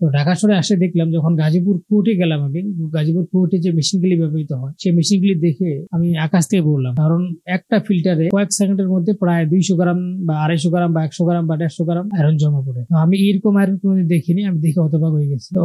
তো ঢাকা শহরে আসে দেখলাম, যখন গাজীপুর কোর্টে গেলাম, আমি গাজীপুর কোর্টে যে মেশিনগুলি ব্যবহৃত হয় সেই মেশিনগুলি দেখে আমি আকাশ থেকে বললাম, কারণ একটা ফিল্টারে কয়েক সেকেন্ডের মধ্যে প্রায় 200 গ্রাম বা 250 গ্রাম বা 100 গ্রাম বা 150 গ্রাম আয়রন জমা পড়ে। তো আমি এরকম আয়রন কোনোদিন দেখিনি, আমি দেখে হতবাক হয়ে গেছি। তো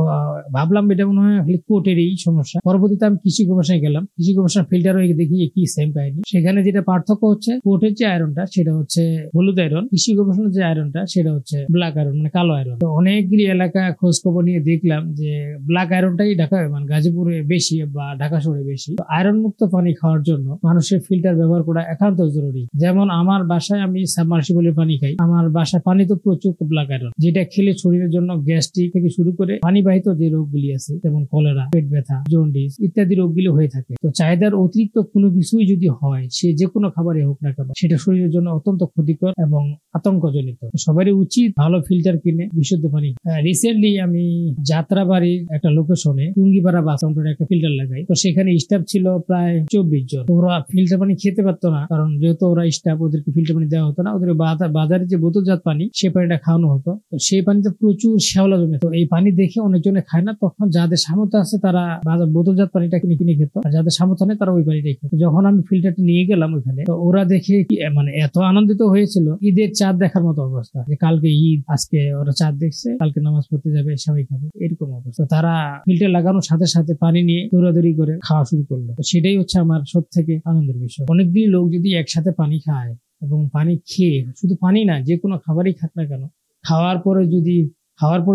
ভাবলাম এটা মনে হয় কোর্টেরই সমস্যা। পরবর্তীতে আমি কৃষি গবেষণায় গেলাম, কৃষি গবেষণা ফিল্টার হয়ে দেখি কি সেম কাহিনী। সেখানে যেটা পার্থক্য হচ্ছে, কোর্টের যে আয়রনটা সেটা হচ্ছে হলুদ আয়রন, কৃষি গবেষণার যে আয়রনটা সেটা হচ্ছে ব্ল্যাক আয়রন, মানে কালো আয়রন। তো অনেকগুলি এলাকা খোঁজ খবর নিয়ে দেখলাম যে ব্ল্যাক আয়রনটাই ঢাকা মানে গাজীপুরে বেশি বা ঢাকা শহরে বেশি। আয়রন মুক্ত পানি খাওয়ার জন্য মানুষের ফিল্টার ব্যবহার করা একান্ত জরুরি। যেমন আমার বাসায় আমি সাবমার্সিবলের পানি খাই, আমার বাসায় পানি তো প্রচুর ব্ল্যাক আয়রন, যেটা খেলে শরীরের জন্য গ্যাস্ট্রিক থেকে শুরু করে পানিবাহিত যে রোগগুলি আছে যেমন কলেরা, পেট ব্যথা, জন্ডিস ইত্যাদি রোগগুলি হয়ে থাকে। তো চাহিদার অতিরিক্ত কোনো কিছুই যদি হয়, সে যে কোনো খাবারই হোক না কেন, সেটা শরীরের জন্য অত্যন্ত ক্ষতিকর এবং আতঙ্কজনিত। সবারই উচিত ভালো ফিল্টার কিনে বিশুদ্ধ পানি। রিসেন্টলি আমি যাত্রাবাড়ির একটা লোকেশনে টুঙ্গিপাড়া বাস কাউন্টারে একটা ফিল্টার লাগাই। তো সেখানে স্টাফ ছিল প্রায় 24 জন। ওরা ফিল্টার পানি খেতে পারতো না, কারণ যেহেতু ওরা স্টাফ, ওদেরকে ফিল্টার পানি দেওয়া হতো না, ওদের বাজারে যে বোতলজাত পানি সে পানিটা খাওয়ানো হতো। তো সেই পানিতে প্রচুর শ্যাওলা জমে। তো এই পানি দেখে অনেকজনে খায় না, তখন যাদের সামর্থ্য আছে তারা বোতলজাত পানিটা কিনে কিনে খেত, আর যাদের সামর্থ্য নেই তারা ওই পানিটাই খেত। যখন আমি ফিল্টারটা নিয়ে গেলাম ওখানে, তো ওরা দেখে মানে এত আনন্দিত হয়েছিল, ঈদের চাঁদ দেখার মতো অবস্থা, যে কালকে ঈদ, আজকে ওরা চাঁদ দেখছে, কালকে নামাজ পড়তে যাবে, সবাই খাবে, এরকম অবস্থা। তারা ফিল্টার লাগানোর সাথে সাথে পানি নিয়ে দৌড়াদৌড়ি করে খাওয়া শুরু করলো। তো সেটাই হচ্ছে আমার সব থেকে আনন্দের বিষয়। অনেকগুলি লোক যদি একসাথে পানি খায় এবং পানি খেয়ে, শুধু পানি না, যে কোনো খাবারই খাক না কেন, খাওয়ার পরে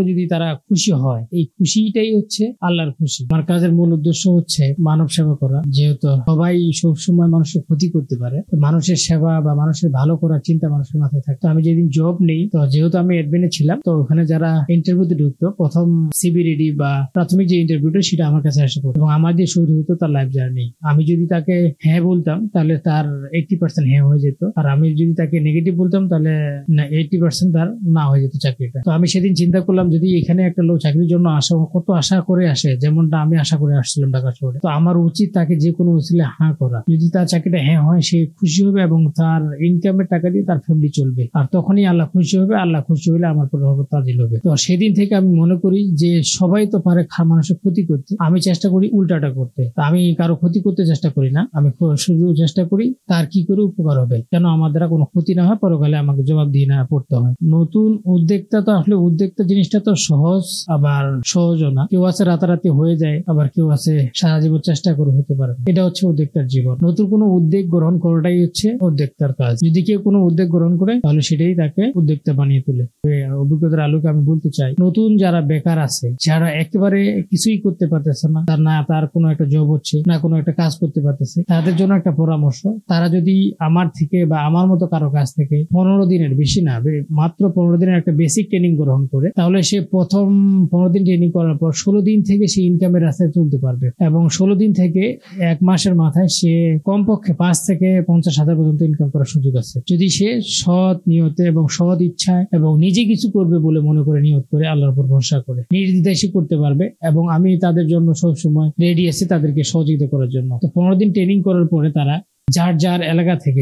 যদি তারা খুশি হয়, এই খুশিটাই হচ্ছে আল্লাহর খুশি। আমার কাজের মূল উদ্দেশ্য হচ্ছে মানব সেবা করা। যেহেতু সবাই সবসময় মানুষের ক্ষতি করতে পারে, মানুষের সেবা বা মানুষের ভালো করার চিন্তা মানুষের মাথায় থাকে। তো আমি যেদিন জব নেই, তো যেহেতু আমি অ্যাডমিনে ছিলাম, তো ওখানে যারা ইন্টারভিউতে ঢুকতো, প্রথম সিবি রেডি বা প্রাথমিক যে ইন্টারভিউটা সেটা আমার কাছে আসে পড়তো, এবং আমার যে শুরু হতো তার লাইফ জার্নি। আমি যদি তাকে হ্যাঁ বলতাম তাহলে তার 80% হ্যাঁ হয়ে যেত, আর আমি যদি তাকে নেগেটিভ বলতাম তাহলে 80% তার না হয়ে যেত চাকরিটা। তো আমি সেদিন চিন্তা করলাম, যদি এখানে একটা লোক চাকরির জন্য কত আশা করে আসে, যেমনটা আমি আশা করে আসছিলাম ঢাকা শহরে, তো আমার উচিত তাকে যে কোনো উচিলে হ্যাঁ করা। যদি তার চাকরিটা হ্যাঁ হয়, সে খুশি হবে এবং তার ইনকামের টাকা দিয়ে তার ফ্যামিলি চলবে, আর তখনই আল্লাহ খুশি হবে। আল্লাহ খুশি হলে আমার পর রহমত নাজিল হবে। তো সেদিন থেকে আমি মনে করি যে সবাই তো পারে মানুষের ক্ষতি করতে, আমি চেষ্টা করি উল্টাটা করতে। আমি কারো ক্ষতি করতে চেষ্টা করি না, আমি শুধু চেষ্টা করি তার কি করে উপকার হবে, কেন আমার দ্বারা কোনো ক্ষতি না হয়, পরকালে আমাকে জবাব দিয়ে না পড়তে হয়। নতুন উদ্যোক্তা তো আসলে উদ্যোক্তা জিনিসটা তো সহজ, আবার সহজও না। কেউ আছে রাতারাতি হয়ে যায়, আবার কেউ আছে সারা জীবন চেষ্টা করে হতে পারে। এটা হচ্ছে উদ্যোক্তার জীবন। নতুন কোনো উদ্যোগ গ্রহণ করাটাই হচ্ছে উদ্যোক্তার কাজ। যদি কেউ কোনো উদ্যোগ গ্রহণ করে তাহলে সেটাই তাকে উদ্যোক্তা বানিয়ে তোলে। অভিজ্ঞতার আলোকে আমি বলতে চাই, নতুন যারা বেকার আছে, যারা একেবারে কিছুই করতে পারতেছে না, তার কোনো একটা জব হচ্ছে না, কোনো একটা কাজ করতে পারতেছে, তাদের জন্য একটা পরামর্শ, তারা যদি আমার থেকে বা আমার মতো কারো কাছ থেকে 15 দিনের, বেশি না, মাত্র 15 দিনের একটা বেসিক ট্রেনিং গ্রহণ করে, তাহলে সে প্রথম 15 দিন ট্রেনিং করার পর 16 দিন থেকে সে ইনকামের রাস্তায় চলতে পারবে, এবং 16 দিন থেকে 1 মাসের মাথায় সে কমপক্ষে 5 থেকে 50,000 পর্যন্ত ইনকাম করার সুযোগ আছে, যদি সে সৎ নিয়তে এবং সৎ ইচ্ছায় এবং নিজে কিছু করবে বলে মনে করে, নিয়ত করে, আল্লাহর উপর ভরসা করে নির্দ্বিধায় সে করতে পারবে। এবং আমি তাদের জন্য সবসময় রেডি আছি তাদেরকে সহযোগিতা করার জন্য। তো 15 দিন ট্রেনিং করার পরে তারা যার যার এলাকা থেকে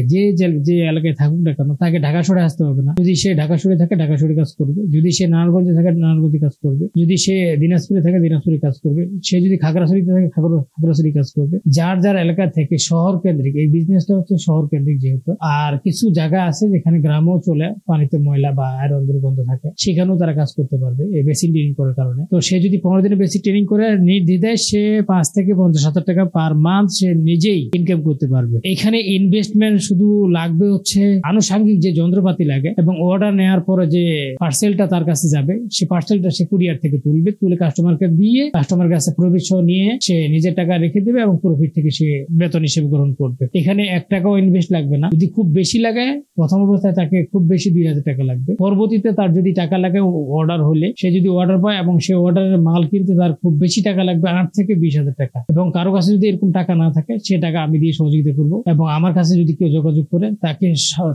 যে এলাকায় থাকুক না কেন, তাকে ঢাকা শহরে আসতে হবে না। যদি সে ঢাকা শহরে থাকে ঢাকা শহরে কাজ করবে, যদি সে নারায়ণগঞ্জে থাকে নারায়ণগঞ্জে কাজ করবে, যদি সে দিনাজপুরে থাকে দিনাজপুরে কাজ করবে, সে যদি খাগড়াছড়িতে থাকে খাগড়াছড়ি কাজ করবে। যার যার এলাকা থেকে শহর কেন্দ্রিক, এই বিজনেসটা হচ্ছে শহর কেন্দ্রিক যেহেতু, আর কিছু জায়গা আছে যেখানে গ্রামেও চলে, পানিতে ময়লা বা আয়রন দুর্গন্ধ থাকে, সেখানেও তারা কাজ করতে পারবে এই বেসিক ট্রেনিং করার কারণে। তো সে যদি 15 দিনের বেসিক ট্রেনিং করে নির্দ্বিধায় সে 5 থেকে 50,000 টাকা পার মান্থ সে নিজেই ইনকাম করতে পারবে। এখানে ইনভেস্টমেন্ট শুধু লাগবে হচ্ছে আনুষঙ্গিক যে যন্ত্রপাতি লাগে, এবং অর্ডার নেওয়ার পরে যে পার্সেলটা তার কাছে যাবে, সে পার্সেলটা সে কুরিয়ার থেকে তুলে কাস্টমারকে দিয়ে, কাস্টমার কাছে প্রফিট সহ নিয়ে সে নিজের টাকা রেখে দেবে এবং প্রফিট থেকে সে বেতন হিসেবে গ্রহণ করবে। এখানে 1 টাকাও ইনভেস্ট লাগবে না। যদি খুব বেশি লাগে, প্রথম অবস্থায় তাকে খুব বেশি 2,000 টাকা লাগবে। পরবর্তীতে তার যদি টাকা লাগে, অর্ডার হলে সে যদি অর্ডার পায় এবং সে অর্ডারের মাল কিনতে তার খুব বেশি টাকা লাগবে 8 থেকে 20,000 টাকা। এবং কারো কাছে যদি এরকম টাকা না থাকে, সে টাকা আমি দিয়ে সহযোগিতা করবো। এবং আমার কাছে যদি কেউ যোগাযোগ করে, তাকে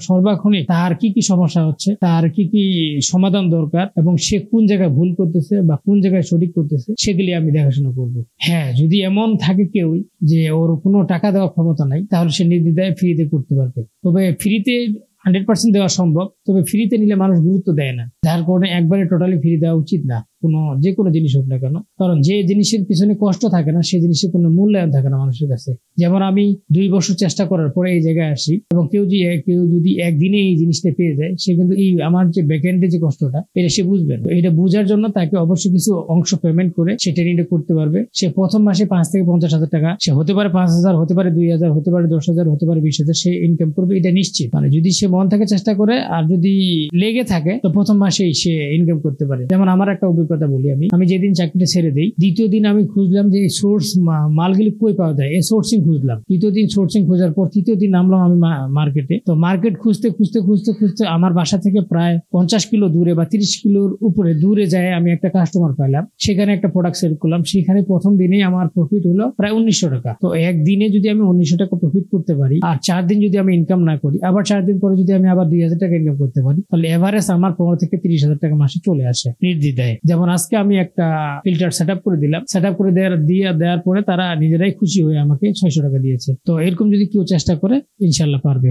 সর্বক্ষণিক তার কি কি সমস্যা হচ্ছে, তার কি কি সমাধান দরকার, এবং সে কোন জায়গায় ভুল করতেছে বা কোন জায়গায় সঠিক করতেছে, সেগুলি আমি দেখাশোনা করব। হ্যাঁ, যদি এমন থাকে কেউ যে ওর কোনো টাকা দেওয়ার ক্ষমতা নাই, তাহলে সে নির্দ্বিধায় ফ্রিতে করতে পারবে। তবে ফ্রিতে 100% দেওয়া সম্ভব, তবে ফ্রিতে নিলে মানুষ গুরুত্ব দেয় না, যার কারণে একবারে টোটালি ফ্রি দেওয়া উচিত না যে কোনো জিনিস হোক না কেন। কারণ যে জিনিসের পিছনে কষ্ট থাকে না সেই জিনিসের কোনো মূল্যায়ন থাকে না মানুষের কাছে। যেমন আমি 2 বছর চেষ্টা করার পরে এই জায়গায় আসি, এবং কেউ যদি একদিনে এই জিনিসটা পেয়ে যায়, সে কিন্তু এই আমার যে ব্যাকএন্ডে যে কষ্টটা এটা সে বুঝবে না। এটা বোঝার জন্য তাকে অবশ্যই কিছু অংশ পেমেন্ট করে সে ট্রেনিংটা করতে পারবে। সে প্রথম মাসে 5 থেকে 50,000 টাকা, সে হতে পারে 5,000, হতে পারে 2,000, হতে পারে 10,000, হতে পারে 20,000 সে ইনকাম করবে, এটা নিশ্চিত। মানে যদি সে মন থেকে চেষ্টা করে আর যদি লেগে থাকে তো প্রথম মাসেই সে ইনকাম করতে পারে। যেমন আমার একটা অভিজ্ঞতা বলি, আমি যেদিন চাকরিটা ছেড়ে দিই, দ্বিতীয় দিন আমি খুঁজলাম যে এই সোর্স মালগুলি কই পাওয়া যায়, এই সোর্সিং খুঁজলাম। তৃতীয় দিন সোর্সিং খোঁজার পর তৃতীয় দিন নামলাম আমি মার্কেটে। তো মার্কেট খুঁজতে আমার বাসা থেকে প্রায় 50 কিলো দূরে বা 30 কিলোর উপরে দূরে যায় আমি একটা কাস্টমার পাইলাম, সেখানে একটা প্রোডাক্ট সেল করলাম। সেখানে প্রথম দিনেই আমার প্রফিট হলো প্রায় 1900 টাকা। তো একদিনে যদি আমি 1900 টাকা প্রফিট করতে পারি, আর 4 দিন যদি আমি ইনকাম না করি, আবার 4 দিন পরে যদি আমি আবার 2,000 টাকা ইনকাম করতে পারি, তাহলে এভারেজ আমার 15 থেকে 30,000 টাকা মাসে চলে আসে নির্দ্বিধায়। যেমন আজকে আমি একটা ফিল্টার সেট আপ করে দিলাম, সেট আপ করে দেওয়ার পরে তারা নিজেরাই খুশি হয়ে আমাকে 600 টাকা দিয়েছে। তো এরকম যদি কেউ চেষ্টা করে ইনশাল্লাহ পারবে।